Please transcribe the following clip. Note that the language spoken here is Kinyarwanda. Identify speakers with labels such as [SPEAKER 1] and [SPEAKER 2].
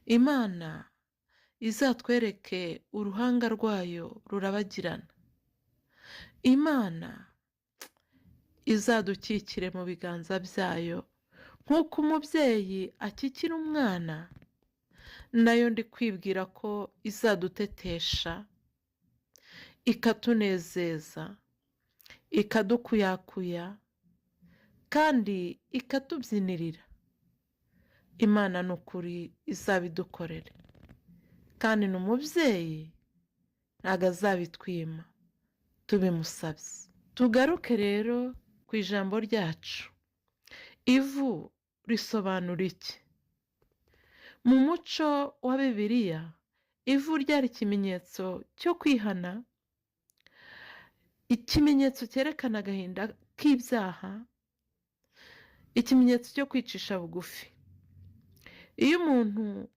[SPEAKER 1] Imana izatwereke uruhanga rwayo rurabagirana. Imana izadukikire mu biganza byayo nk'uko umubyeyi akikira umwana, nayo ndi kwibwira ko izadutetesha, ikatunezeza, ikadukuyakuya kandi ikatubyinirira. Imana ni ukuri izabidukorere kandi ni umubyeyi, ntabwo azabitwima tubimusabye. Tugaruke rero ku ijambo ryacu. Ivu risobanura iki? Mu muco wa Bibiliya, ivu ryari ikimenyetso cyo kwihana, ikimenyetso cyerekana agahinda k'ibyaha, ikimenyetso cyo kwicisha bugufi. Iyo umuntu